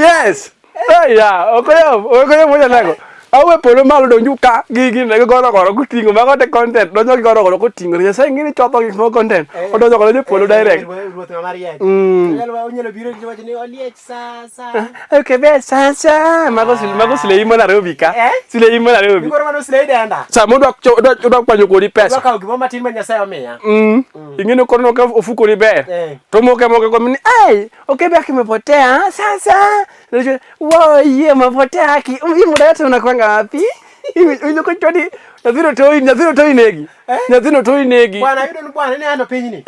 Yes. Yeah, okay, mo lego. Awe polo malo do nyuka gigi nego goro kutingo mago te content do nyok goro kutingo ya sai ngini choto gik mo content o do nyok polo direct nyelo biro jiwa ni oliech sa okay be sa mago sile imo na robika sile imo na robi ngoro mano sile denda sa mo do kwanyo ko di pesa ka gimo matin manya sa omiya ingino kono ka ofuko ni ber to mo ke ko mini okay be akimepotea sasa wow ye mapotea haki mudata unakwanga wapi hiyo kwa chodi naziro toi negi naziro toi negi bwana yudo bwana ne ando penyi ni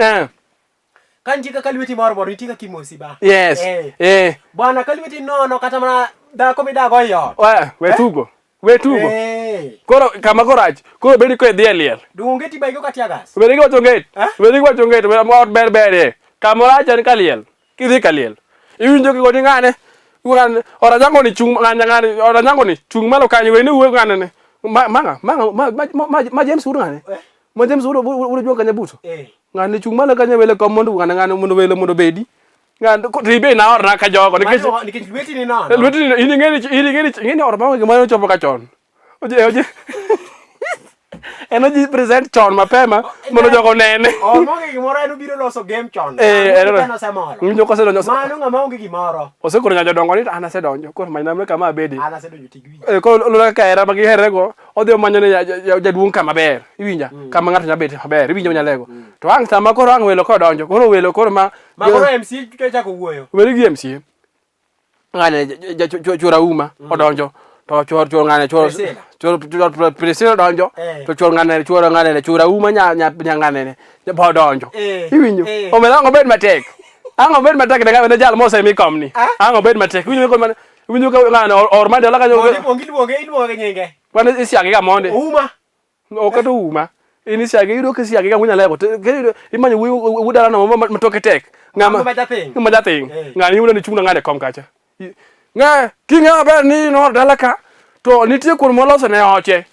kanjika kalweti moro nitika kimosi ba yes bwana kalweti no kata mana da ko bida go yo we tugo koro kama korach koro bedi ko dhieliel dungeti ba go katia gas bedi go chonget mo ber kamora chan kaliel kidhi kaliel iwinjo ko ngane Uran ora jango ni chung ngane ora jango ni chung malo kanyi we ni we ngane ne ma James uru ngane ma James uru jo kanya buto ngane chung malo kanya wele ko mondu ngane mundu wele mundu bedi ngane ko ribe na ora ka jogo ni ke lweti ni no lweti ni ngeni ora ba ngane chopo ka chon oje energy present chon mapema mono jogo nene monge gimoro eno biro loso game chon eno samoro njo ko se donjo mano ngama onge gimoro ose koro nyajo dongo ni ana se donjo koro manyamre kama bedi ana se donjo tigwi ko lo ka era bagi herego odhi manyo ne jaduong kama ber iwinja kama ng'ato nyabet maber iwinjo nyalego to ang sama koro ang welo ko donjo koro welo koro ma koro MC chako wuoyo welo gi MC ngane chura uma odonjo to chor ngane chor presino donjo to chor ngane chura uma nya ngane ne bo donjo iwinjo o mela ngo bed matek ango bed matek daga ne jal mose mi komni ango bed matek winjo ko man winjo ko ngane or mande la ka jo ilwoge nyenge wana isiage ga monde uma o ka to uma ini siage ido ke siage ga munya lego imanyo wudala no matoke tek ngama majating ngani yudo ni chungna ngane kom kacha nga kinga ber ni no dalaka to nitie kun moloso ne oche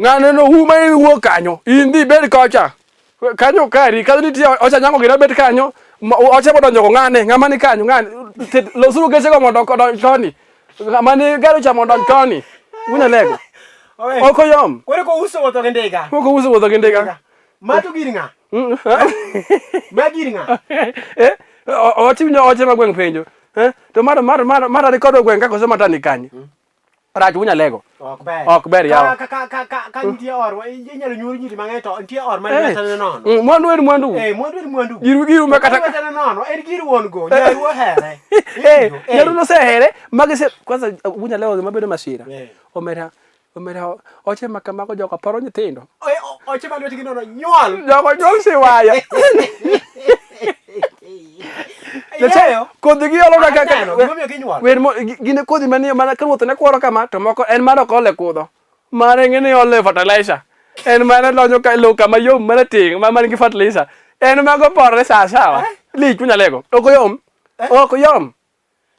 ngane no huma ni wo kanyo indi ber kocha kanyo kari ka nitie ocha nyango gira bet kanyo oche bodonjo ngane ngama ni kanyo ngane losuru gese ko mondo ko toni ngama ni garo cha mondo toni una lego oko yom kore ko uso woto gendega matu giringa magiringa otimnyo oche magweng penjo to mara rekodo gwenga ko sema tani kanyi raj unya lego ok ber yawa ka ntie or inyalo nyuri nyiri mangeto ntie or man tane nono mwandu giru me kata tane nono giru won go nyaru here nyaru no se here magese kwanza unya lego mabedo masira omera oche makamako joka paro nyitindo oche malweti ginono nyuol joka se waya Lechayo, kodhi gi olo daga ka. Wer mo gine kodhi mani mana ka wuotho ne kworo kama to moko en mano kole kudho. Mare ngene ole fertilizer. En mana lonyo ka lo kama yom mana ting ma man gi fertilizer. En mago porre sawa. Lich punya lego. Oko yom.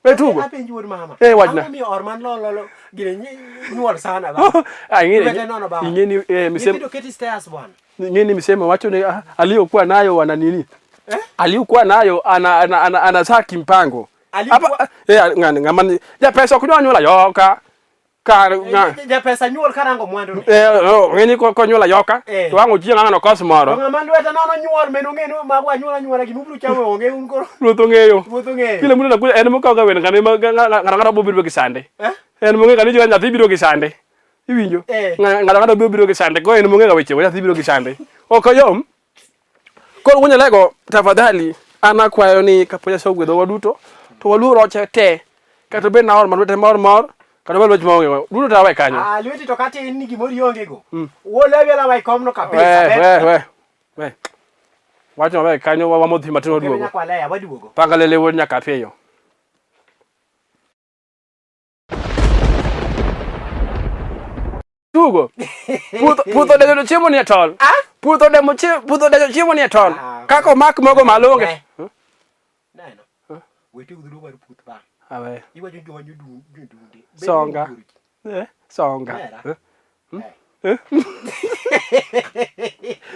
Betugo. Apenjur mama. Wajna. Mi orman lo gine nyuol sana ba. Ngene misem. Kido keti stairs bwana. Ngene misema wacho ne aliyokuwa nayo wana nini? Aliyokuwa nayo ana saki mpango hapa ngani ngamani ya pesa kunyola yoka ka ya pesa nyol karango mwandu ngeni ko nyola yoka to wango jinga ngano kosmoro ngamandu eta nono nyol meno ngeno magwa nyola gi mubru chawe onge unko ruto ngeyo kile mundu na en mo ka wen ngane ngara bobiro gisande en mo ngani jo nyathi biro gisande iwinjo ngara bobiro gisande ko en mo ngega weche nyathi biro gisande okayom ko unya lego tafadhali ana kwayo ni kapoja sogwedo waduto to waluoro oche te kato be na or manwete mor kato be loch maonge duto tawe kanyo lweti to kati ni gimori yonge go wo level la wai komno kabisa we wacho mabe kanyo wa modhi matino duogo panga lele won nyaka peyo tugo puto de chiemo ni atol puto de chiemo ni atol kako mak mogo malonge wetu udhuru bar put ba awe iwa junjo wanyu dunde songa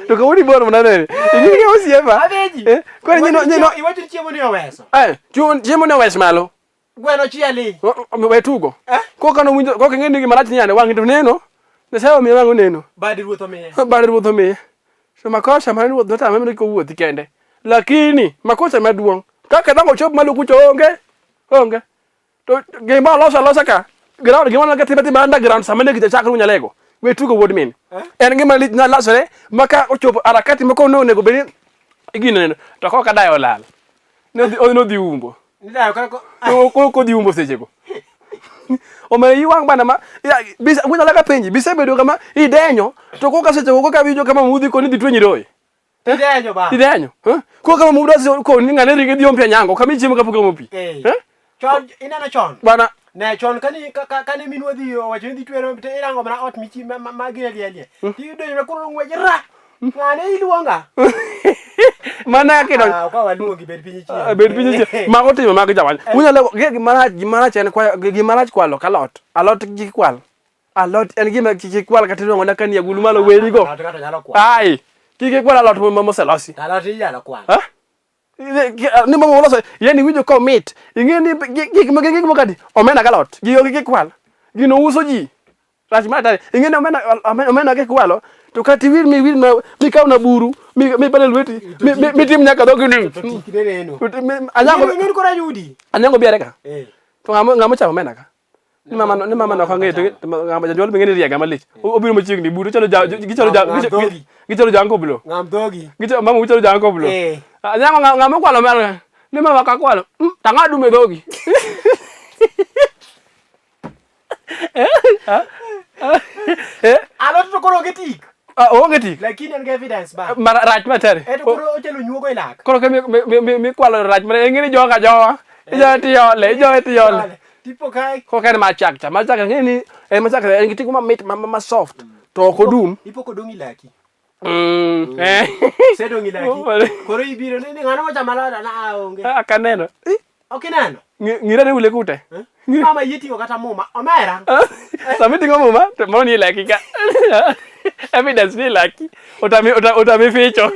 to kawuni bor mnane ingi osieba abeji kwani nyino iwa chiemo ni oweso chiemo ni oweso malo Gweno chieli. We tugo. Ko kano winjo ko ngeni gi marach nyane wangi to neno. Ne sayo mi wango neno. Badi ruotho miye. Badi ruotho miye. So makosa mane ruotho ta meme ko wuothi kende. Lakini makosa maduong. Kaka dhango chop malu kucho onge. To gima losa ka. Ground gima na kati underground samane gita chakru nyalego. We tugo wod min. En gima lit na lasore maka ochopo harakati mako no nego beni igine to ko kada olal. No di umbo. Nda ko di umbo sechego. O me yiwang bana ma bisa kunya laka penji bisa bedo kama idenyo to ko kasechego ko kabijo kama mudhi ko ni di twenyi roy. Idenyo ba. Idenyo. Ko kama mudhi ko ni ngane rige di ompia nyango kama chimo kapuko mopi. Chon inana chon. Bana ne chon kani minwa di wacho di twero te irango mana ot michi magire lielie. Ti do ne ko ngwe ra. Ngane iluonga. Mana ke don ka waluongi bed pinyi chi bed pinyi chi ma otimo mag jawan unya le gimana chen kwa gimana kwalo kalot alot gi kwal alot en gima gi kwal katino ngona kan ya gulu malo weri go ai gi kwal alot mo selosi alot ya kwal ni mo loso yani wijo ko meat ingeni gi magadi omena kalot gi kwal gi no uso ji rach mata ingeni omena ke kwalo to kati wir mi kaw na buru mi balel weti mi tim nyaka do gini anyango ngeni ko rajudi anyango biare ka to ngamo chamo mena ka ni mama no ka ngete ngamo jol mi ngeni riega malich obiru mo chigni buru chalo gichalo jango blo ngam dogi gichalo mama chalo jango blo anyango ngamo kwalo mera ni mama ka kwalo tanga dume dogi alot to koro getik onge tik lakini en evidence ba rach matare koro ochelo nyuogo ilak koro ke mi kwalo rach mare ngeni joga jowa ijo ti yole tipo kai ko kan ma chak ngeni en ma chak en gitiku ma meat ma soft to ko dum ipo ko dongi laki se dongi laki koro ibiro ni ngano ma chamala na aonge akaneno okineno ngira ne ule kute mama yiti kata muma omera samiti ngomuma to moni laki ka evidence ni laki otami ficho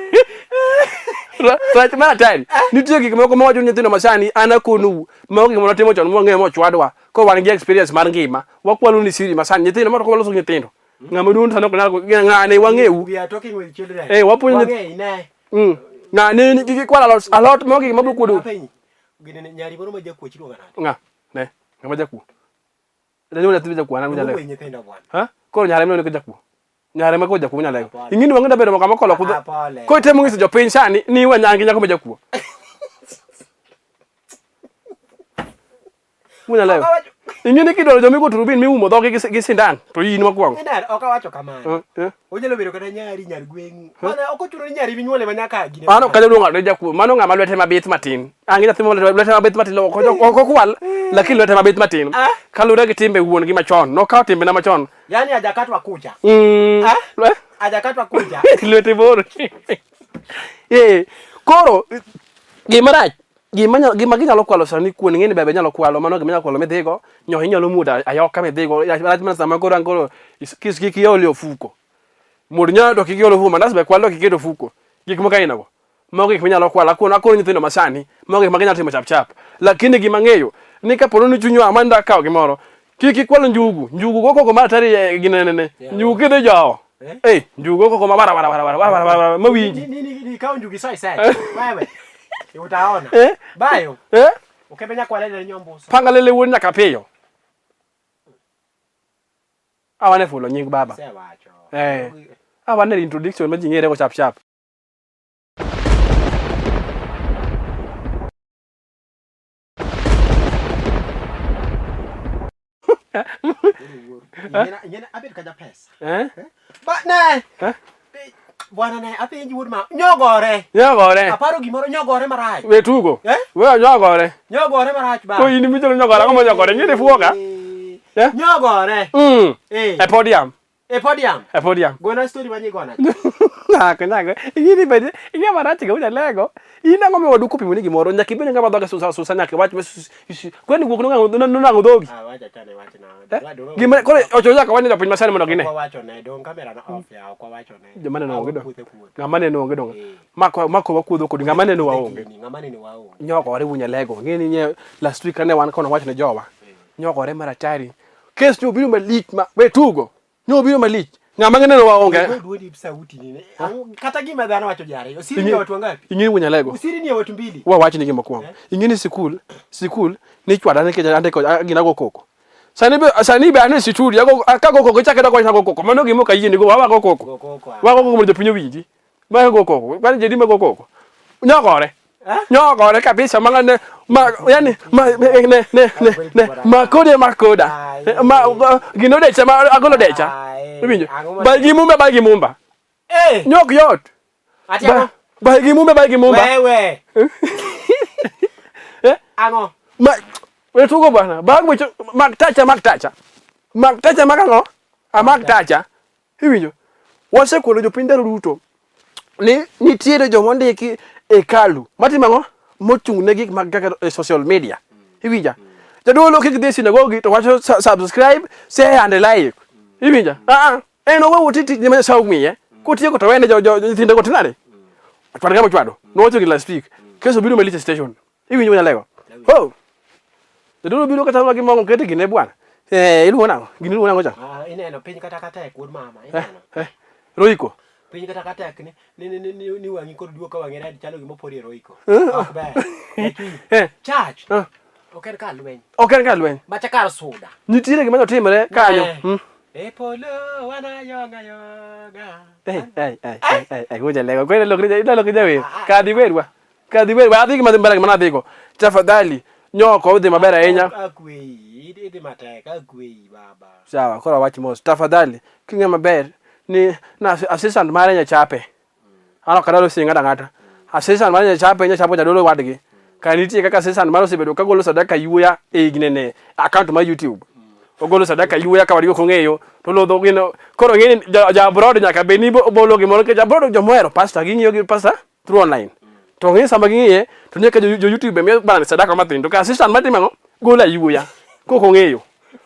rach mana time nitie gik moko mawacho nyithindo masani anakonu mago gik mano timo chon mwang'e mo chwadwa ko wan gi experience mar ngima wakwalo ni siri masani nyithindo moko loso nyithindo ng'ama duon sano ng'ane wang'eu we are talking with children wapuonyo ng'ane gik kwala alot mago gik mabro kuodo gine nyari moro ma jakuo chiruga nade ng'ama jakuo dani wala tibi jakuo ana nyale we nyithindo bwana ko nyare mno ne jakuo nyare ma ko jakuo nyale ingini wang'e dabedo kama kolo kudo ko temo ng'iso jopiny sani ni wanyangi nyako ma jakuo munyale ingini kidolo jomi ko turubin mi umo dhogi gi sindan to yin makwang ina okawacho kamano onyalo bedo kata nyari nyar gweng mana okochuno ni nyari binyuole manyaka gine mano kaja luonga de jakuo mano ng'ama lwete mabith matin angi nyathimo lwete mabith matin oko kwal lakini lwete mabith matin kalure gi timbe wuon gi machon no kaw timbe na machon yani ajakatwa kucha ajakatwa kucha lwete bor koro gimarach gima ginyalo kwalo sani kuon ng'eni bebe nyalo kwalo mano gima nyalo kwalo midhigo nyohi nyalo muda ayoka midhigo rach mana sama koro angoro kiki yoli ofuko mud nyalo to kiki yoli ofuko mandas be kwalo kiki ofuko gik moko inago mago gik minyalo kwalo akoro nyithindo masani mago gik maginyalo timo chap lakini gima ng'eyo ni kapono ni chunyo amanda kawo gimoro kiki kwalo njugu goko ma tari ginene njugu kidhi jawo njugu goko ma bara mawinji ni kawo njugu sai wewe utaona bayo ukebenya kwa lele nyombo panga lele woni nyaka piyo awane fulo nying baba awane introduction maji ngere ko chap Nyena abet kaja pesa ba ne bwana ne apenji wud ma nyogore aparo gimoro nyogore marach we tugo we nyogore marach ba ko ini michelo nyogore ko nyogore ngene fuoka nyogore e podium gona story manyi gona Nago. Ini bede. Ini marati ga unya lego. Ina ngome wadu kupi muni gimoro nyaki bene ngaba doga susa nyaki wach kwani gugu nunga dogi. Wacha chane wacha na. Gimana kole ochoja ka wani da PINY MASANI mondo gine. Kwa wacho ne don kamera na off ya kwa wacho ne. Jamane no ngedo. Ngamane no ngedo. Mako wakudo kodi ngamane no waonge. Ngamane no waonge. Nyoko ore unya lego. Ngini nye last week ne wan kono wach ne jowa. Nyoko ore maratari. Kes nyo biro malich ma we tugo. Nyo biro malich. Ngama ngene no waonge. Duodi sauti nini. Kata gima dhana wacho jare. Usiri ni watu wangapi? Ingini unya lego. Usiri ni watu mbili. Wa wachi ni gima kwa. Ingini sikul ni chwada ne keja ande ko gina go koko. Sani be ane situdi yago akago koko chake da ko na go koko. Mano gimo ka yini go wa go koko. Wa go mo de pinyo winji. Ma go koko. Kwani jedi ma go koko. Nyokore. Nyokore kabisa mangane yani ne makoda. Gino decha ma agolo decha. Binyo. Balgi mumba. Nyok yot. Atiamo. Balgi mumba. Wewe. Ango. We tugo bana. Bagwe maktacha. Maktacha makango. Maktacha. Hiwinyo. Wase ko jo pinda ruto. Ni tiere jo monde ki ekalu. Matimango mochung ne gik mag kaka social media. Hiwija. Jadolo kik de synagogue to watch subscribe, share and like. Hiwija. Eno we wotiti ni sa ugmi ko tieko to wene jo tinde ko tinare. Atwanga machwado. No wacho last week. Keso biro melite station. Hiwinyo nya lego. Ho. Jadolo biro kata wagi mongo kete gine bwana. Ilu wona. Gine wona ngoja. Ineno piny kata e kur mama ineno. Roiko. Piny kata ni wangi kod duoka wangi radi chalo gimo pori roiko. Ok be. Church. Oken ka lweny. Macha kar suda. Nitiere gima timore kanyo. Polo wana yoga. Ngoja lego. Kwani lokri jawe. Kadhi werwa adhi gima mbele mana dhigo. Tafadhali nyoko udhi maber ahinya. Akwei, idhi matek, akwei baba. Sawa, kora wach mos. Tafadhali kinga maber ni na assistant mare nya chape. Ano kadalo singa dangata. Assistant mare nya chape jadolo wadgi. Kaniti kaka assistant mare osebedo kagolo sadaka yuya ginene account ma YouTube. Ogolo sadaka yuya ka wadigo kongeyo to lodho gino koro ngeni ja abroad nyaka beni bolo gimoro ke ja abroad jo moero pastor gingiyo gi pastor through online. To ngi samba gingiye to nyaka jo YouTube me bana sadaka matin to ka assistant matimango gola yuya ko kongeyo.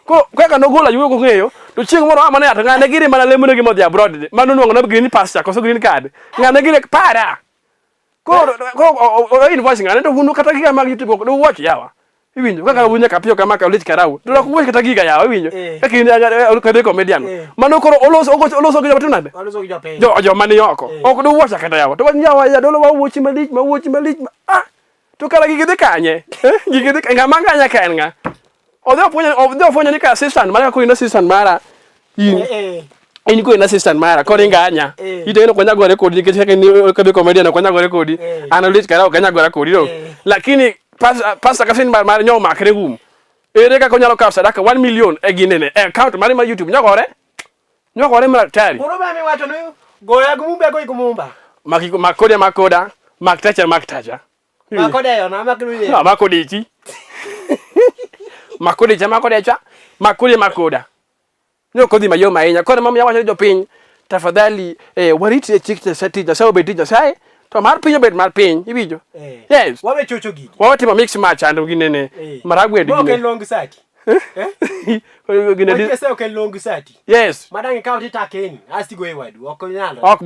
Ko kaka no gola yuya ko kongeyo to chieng moro amane ata ngane giri mana lemune gi modhi abroad mano nuongo na green pastor koso green card ngane giri para ko invoice ngane to hunu kata giga mag YouTube do watch yawa. Iwinjo kaka wunya kapio kama ka lit karau to ko kata giga yawa iwinjo kaka ni ka comedian mano koro oloso gi jabatunade jo mani yoko ok do watch kata yawa to nyawa ya dolo wa watch malich to kala gigi de kanye gigi de ngama nganya kenga odho fonyo ni ka assistant mara ko ina assistant mara ini ko ina assistant mara ko nganya ide no kwanya gore kodi keke ni ka comedian kwanya gore kodi analyst kara kwanya gore kodi do lakini pasa kafin mara nyo makre gum ere ka konyalo ka sadaka 1 million e ginene account mari ma YouTube nyogore mara tari koro ba mi wacho no goya gumumba go igumumba makoda maktacha makoda yo na makruye makodichi makoda nyoko dhi mayo mainya koro mama yawacho jo piny tafadhali wariti chik setija sawo betija sai to mar pinyo bet mar piny iwijo yes wawe chocho gigi wawatimo mix match ando ginene maragwe gine okay long sati gine di ese okay long sati yes madangi kaunti takeni asti go ewadu okonyalo ok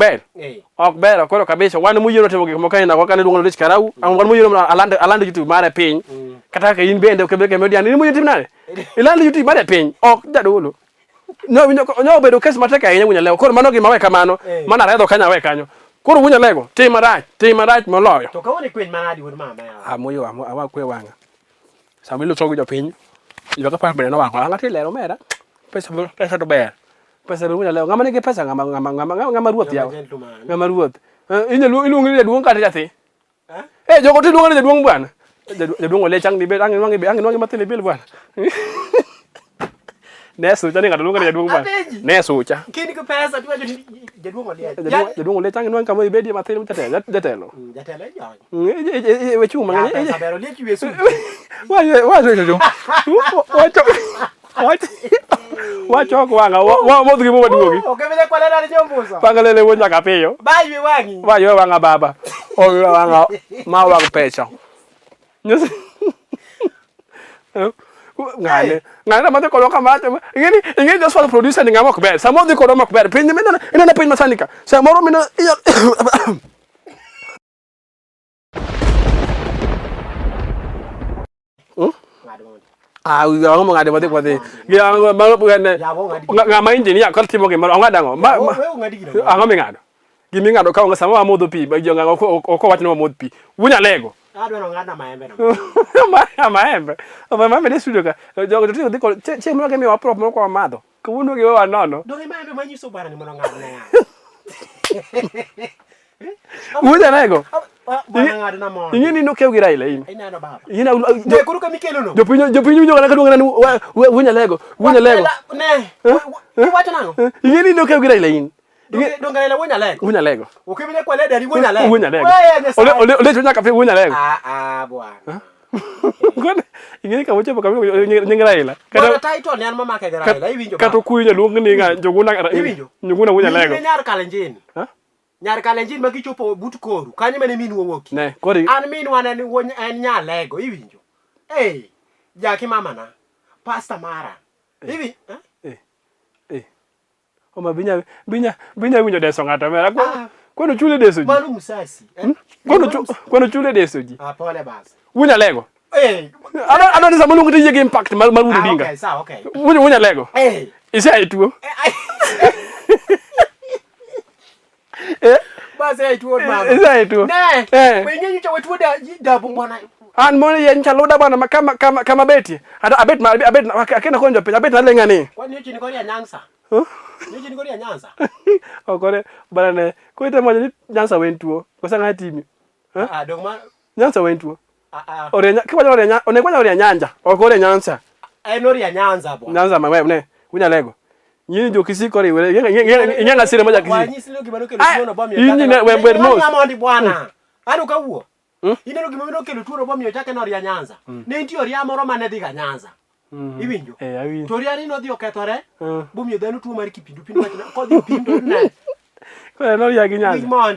ber koro kabisa wan muyiro timo gik mokani na wakane dungo lich karau wan muyiro alando YouTube mare piny kata ka in bende okebeke median ni muyiro timnane ilando YouTube mare piny ok jadolo no bedo kes mateka yenya munya leo koro mano gi mawe kamano mana redho kanya we kanyo koro munya lego timarach moloyo to kawoni kwen manadi won mama ya moyo awa kwe wanga samilo togo jo piny iba ka par bene no wanga ngati lero mera pesa to ber pesa munya leo ngama nigi pesa ngama ruoth yawo ngama ruoth iluongi jaduong kata jathi jogo tiluongo jaduong bwana jaduong ole chang ni be angin wangi matin bil bwana nesucha ni ngadulunga jaduong bwana nesucha kini ko pesa tu jaduong ole chang ni kama ibedi matin jatelo we chuma ngani sabero lieki wesu wacho Wacho ko wanga wa modhi mo maduogi. Okay, bile kwa lena ni jombuso. Pangalele wonya kapeyo. Bayi wangi. Wa yo wanga baba. O wanga ma wang pecha. Nyos. Ngane mate ko kama ingeni just for the producer ni ngamo ko ber. Samo di ko ro mak ber. Pinyi mena ina PINY MASANI ka. Samo mina Ang mga ngade mate kwate. Gia ngama engineer ko timo ke maro ngada ngo. Ang ngado. Gimi ngado ka ngasa ma modho pi ba jonga ko wachno modho pi. Wunya lego. Adwa no ngada maembe no. Maembe. Maembe de studio ka. Jogo to diko che mo ke mi wa prop mo ko madho. Ko wuno ge wa nono. Do maembe manyiso bara ni mo ngada na. Wunya lego. Ingeni no keu gira ile ini. Ina no baba. Ina de kuru ka mikelo no. Jopinyo nyoga ka dunga ni wunya lego. Wunya lego. Ne. Ni wacho nango. Ingeni no keu gira ile ini. Donga ile wunya lego. Wunya lego. Ukibile kwa leda ni wunya lego. Wunya lego. Ole chunya ka wunya lego. Bwana. Ngone ingeni ka woche ka nyingira ile. Kada title ni mama ka gira ile iwinjo. Ka to kuinya luongo ni nga njoguna njoguna wunya lego. Ni nyar kalenjin. Nyar kalenjin magichopo but koru kanyo mane min wowoki ne kori an min wana ni won en nya lego iwinjo jaki mama na pasta mara iwi oma binya winjo deso ngata mera kwano chule deso ji manu musasi kwano chule deso ji pole basi wunya lego ana ni zamanu ngiti yege impact marudu dinga okay sawa okay wunya lego isa etuo basi aituo mama isa etuo ne wenyenyu cha wetu da bwana an mone yen chaloda bwana kama beti hata abet akena konjo penya abet na lenga ni kwani hiyo chini koria nyanza hiyo chini koria nyanza okore bana ne ko ite moja ni nyanza wentuo kosanga timi dogma nyanza wentuo orenya kiwaja orenya onekwanya orenya nyanja okore nyanza enoria nyanza bwana nyanza mama ne kunya lego nyini jo kisiko ri wele nyanga sire moja kisi wanyisi leo gimano kelo tuona bomi yini ne wembe no ngama ndi bwana anu ka wuo ine no gimano kelo tuona bomi otake no ria nyanza ne nti oria moro mane diga nyanza iwinjo toria ni no dio ketore bomi danu tu mari kipindu pindu wachina ko dio pindu na ko no ria gi nyanza ko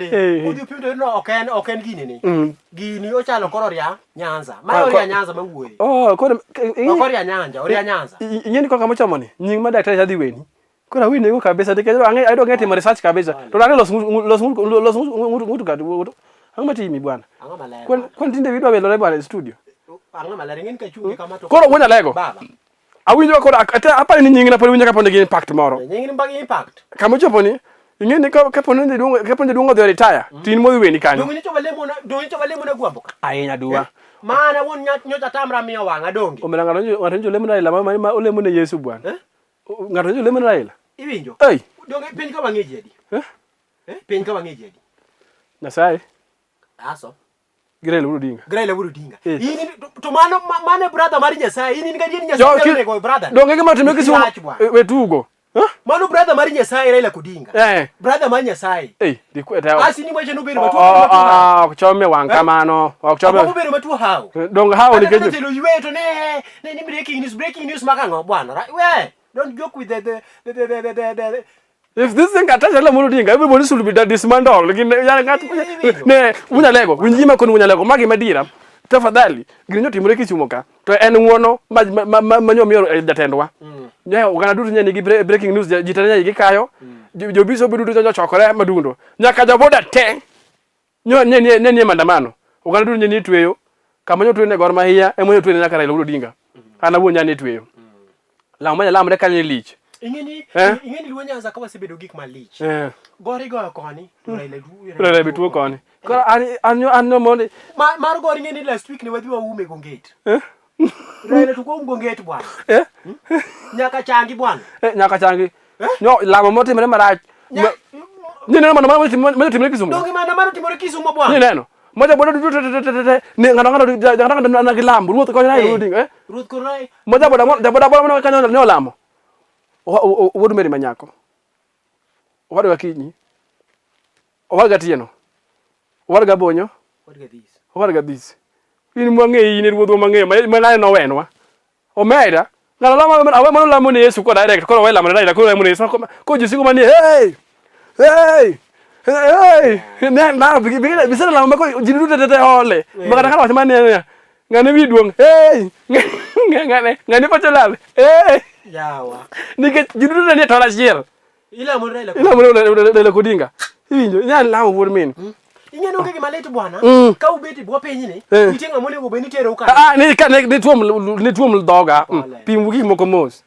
dio pindu no oken gini ni gini ochalo koro ria nyanza ma oria nyanza mawuoyi ko ria nyanja oria nyanza nyini ko kamo chamoni nying ma daktari hadi weni kora wini ko kabisa dike I don't get research kabisa to rani los mutu gadu anga timi bwana kwani tinde vidwa belo bwana studio anga malari ngeni kachunge kama to koro wunya lego baba awinjo ko ata apa ni nyingi na pole winja kapone gi impact moro nyingi ni mbagi impact kamo choponi ingeni ka kapone ndi dungo de retire tin mo weni kanyo dongi cho balemo na gwamboka ainya duwa mana won nyocha tamra miyo wanga dongi omelanga njo lemna ila mama olemo ne Yesu bwana ngato njo lemna ila iwinjo dongi piny ka wangeji edi piny ka wangeji edi Nasai aso Grele urudinga ini to mane brother mari Nyasaye ini ngadi Nyasaye go brother donge kama tumekisi wetugo manu brother mari Nyasaye Raila kudinga brother mari Nyasaye dikweta asini mwaje no bero matu kuchome wankamano kuchome ko bero matu hao donge hao ni keje telo yiweto ne breaking news makango bwana we don't joke with the if this thing attach la murudinga everybody should be dismantled lakini ya ngatu ne wunya lego winjima kon wunya lego magi madira tafadhali girinyo timure kichumoka to en nguono manyo jatendwa nya ugana dutu nya ni breaking news jitanya yigi kayo jobiso bidudu jo chokore madundo nyaka joboda te nyo ne mandamano ugana dutu nya ni tweyo kamanyo twene gor mahia emonyo twene nyaka Raila Odinga ana wonya ni tweyo la manya la mre kanyi lich ingeni luonyanza kawa sebedo gik malich gori go koni Raila bitu koni kora anyo mone mar gori ngeni last week ne wadhiwa ume gongeti Raila tuko gongeti bwana nyaka changi bwana nyaka changi no lamo moti mre marach ni neno mano timre kisumo dongi mano timre kisumo bwana ni neno moja bodo ni ngana na kilambu ruoth ko Raila Odinga ruoth ko Raila moja boda kanyo ne olamo wodu meri manyako wadu wakinyi owaga tieno owaga bonyo owaga this ini mwange ini ruodho mang'e mana no wenwa omeda ngala lama awe mano lamo ne Yesu ko direct ko we lamo direct ko lamo ne Yesu ko jisiku mani hey na bisa lamo ko jiru tete hole magana kana watu mani ngane biduong hey ngane pachalal hey yawa nike jiru tete tola chiel ila mo le kodinga winjo nya lamo wor min ingene onge gima lit bwana ka ubeti bwo piny ni itenga mole go beni tero ka ni ka ne tuom doga pimugi moko mos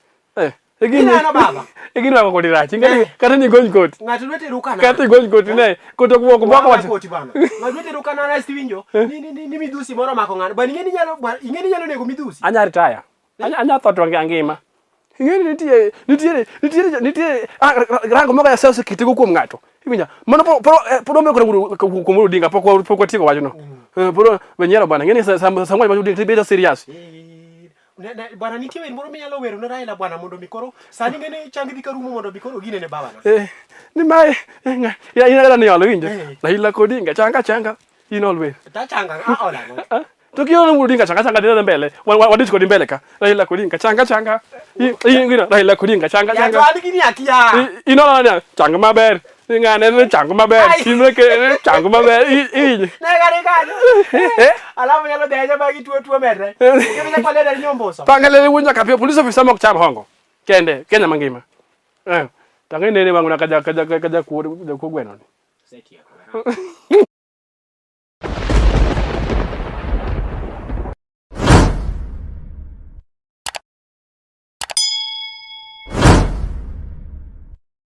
egini na baba egini wa ko dirachi ngani kata ni gony koti ngatu lwete ruka na kata gony koti ne koto ko boko wat koti bana ngatu lwete ruka na rest winjo ni midusi moro mako ngana bani ingeni nyalo nego midusi anya retire anya thotwa ngima ingeni nitie rango moko ya sasa kitego kuom ngato ibinja mano po me ko mo dinga poko tiko wacho no po benyero bana ngeni samwa ma dinga beta serious bwana nitie wer moro minyalo wero ne Raila bwana mondo mikoro sani ngene changi dikarumo mondo mikoro gine ne baba na ni mai ya ina ni olo winjo Raila kodinga changa inolwe ta changa ola no Tukio na mudinga changa dira mbele. Wadich kodi mbele ka. Raila kodinga changa. Ingina Raila kodinga changa. Ya twali kini akia. Inola na changa maber. Ngane ne changa maber. Simre changa maber. Na gari. Alamu nyalo deja bagi tuo mere. Kibisa kwa leda nyomboso. Pangale wunya kapio police officer mok cham hongo. Kenya mangima. Tangai nene wangu na kaja ku gweno. Setia.